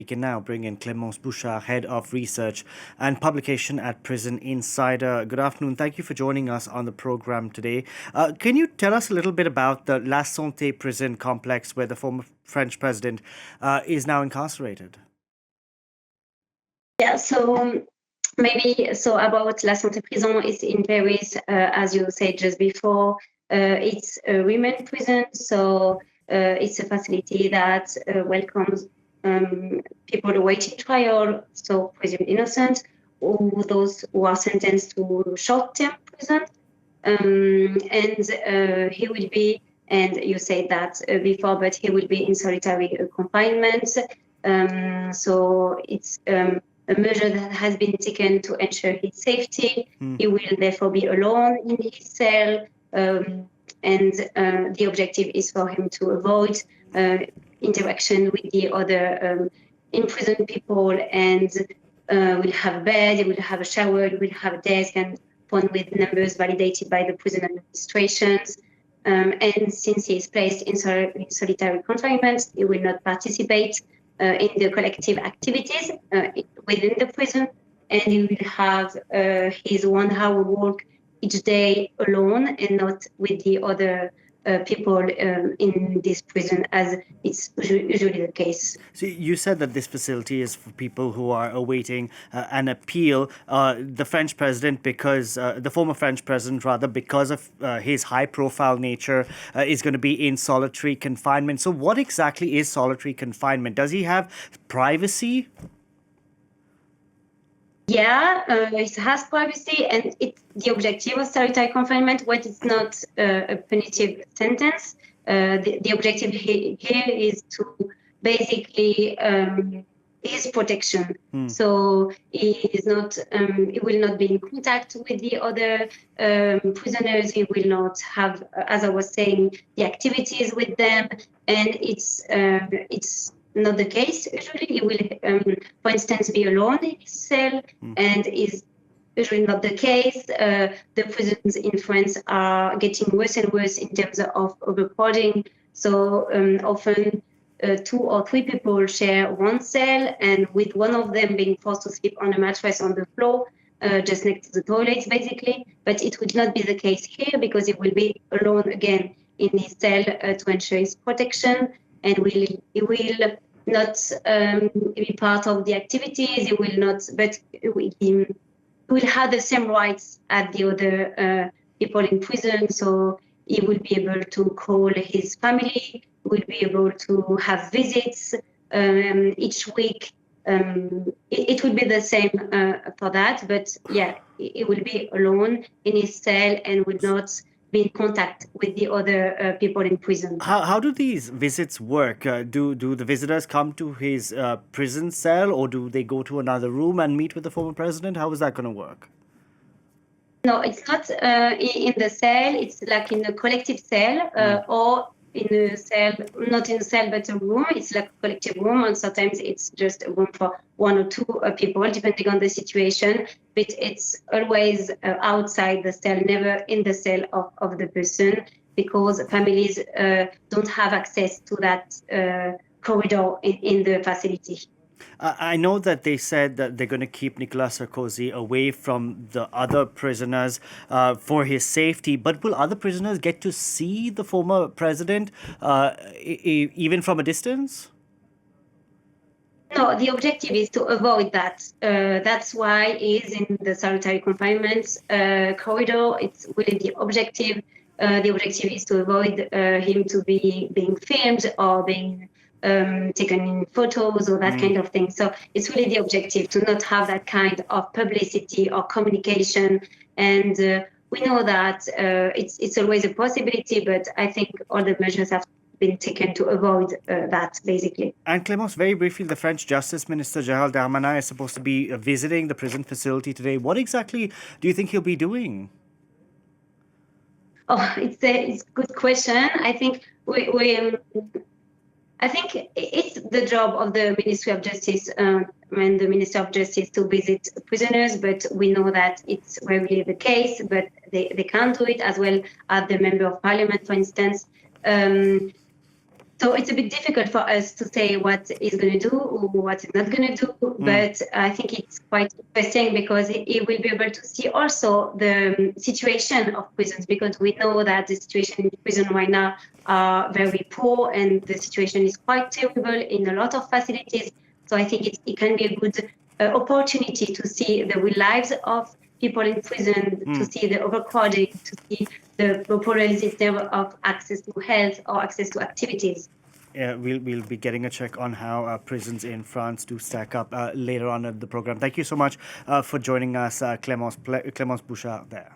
We can now bring in Clémence Bouchart, Head of Research and Publication at Prison Insider. Good afternoon. Thank you for joining us on the program today. Can you tell us a little bit about the La Sante prison complex where the former French president is now incarcerated? Yeah, so about La Sante prison is in Paris, as you said just before. It's a women prison, so it's a facility that welcomes people awaiting trial, so presumed innocent, or those who are sentenced to short-term prison. And he will be, and you said that before, but he will be in solitary confinement. So it's a measure that has been taken to ensure his safety. He will therefore be alone in his cell, and the objective is for him to avoid interaction with the other imprisoned people, and will have a bed, will have a shower, will have a desk and phone with numbers validated by the prison administrations. And since he is placed in solitary confinement, he will not participate in the collective activities within the prison, and he will have his 1 hour walk each day alone and not with the other people in this prison, as it's usually the case. So you said that this facility is for people who are awaiting an appeal. The French president, because the former French president, rather, because of his high-profile nature, is going to be in solitary confinement. So what exactly is solitary confinement? Does he have privacy? Yeah, it has privacy, and it's the objective of solitary confinement. When it's not a punitive sentence, the objective here is to basically his protection. So he is not, he will not be in contact with the other prisoners. He will not have, as I was saying, the activities with them, and it's not the case. Usually he will, for instance, be alone in his cell, and is usually not the case. The prisons in France are getting worse and worse in terms of overcrowding. So often 2 or 3 people share one cell, and with one of them being forced to sleep on a mattress on the floor, just next to the toilets, basically. But it would not be the case here, because he will be alone again in his cell to ensure his protection, and he will not be part of the activities. He will not, but he will have the same rights as the other people in prison. So he will be able to call his family, will be able to have visits each week. It will be the same for that, but yeah, he will be alone in his cell and will not be in contact with the other people in prison. How do these visits work? Do the visitors come to his prison cell, or do they go to another room and meet with the former president? How is that going to work? No, it's not in the cell. It's like in a collective cell, or in a cell, not in a cell, but a room. It's like a collective room, and sometimes it's just a room for 1 or 2 people, depending on the situation. But it's always outside the cell, never in the cell of the person, because families don't have access to that corridor in the facility. I know that they said that they're going to keep Nicolas Sarkozy away from the other prisoners for his safety, but will other prisoners get to see the former president even from a distance? No, the objective is to avoid that. That's why he's in the solitary confinement corridor. It's really the objective. The objective is to avoid him to be being filmed or being taken in photos or that kind of thing. So it's really the objective to not have that kind of publicity or communication. And we know that it's always a possibility, but I think all the measures have been taken to avoid that, basically. And Clémence, very briefly, the French Justice Minister Darmanin is supposed to be visiting the prison facility today. What exactly do you think he'll be doing? Oh, it's a good question. I think I think it's the job of the Ministry of Justice and the Minister of Justice to visit prisoners, but we know that it's rarely the case, but they can't do it, as well as the Member of Parliament, for instance. So it's a bit difficult for us to say what is going to do or what is not going to do, but I think it's quite interesting because it will be able to see also the situation of prisons, because we know that the situation in prison right now are very poor and the situation is quite terrible in a lot of facilities. So I think it can be a good opportunity to see the real lives of people in prison, to see the overcrowding, to see the problems in terms of access to health or access to activities. We'll be getting a check on how prisons in France do stack up later on in the program. Thank you so much for joining us, Clémence Bouchart there.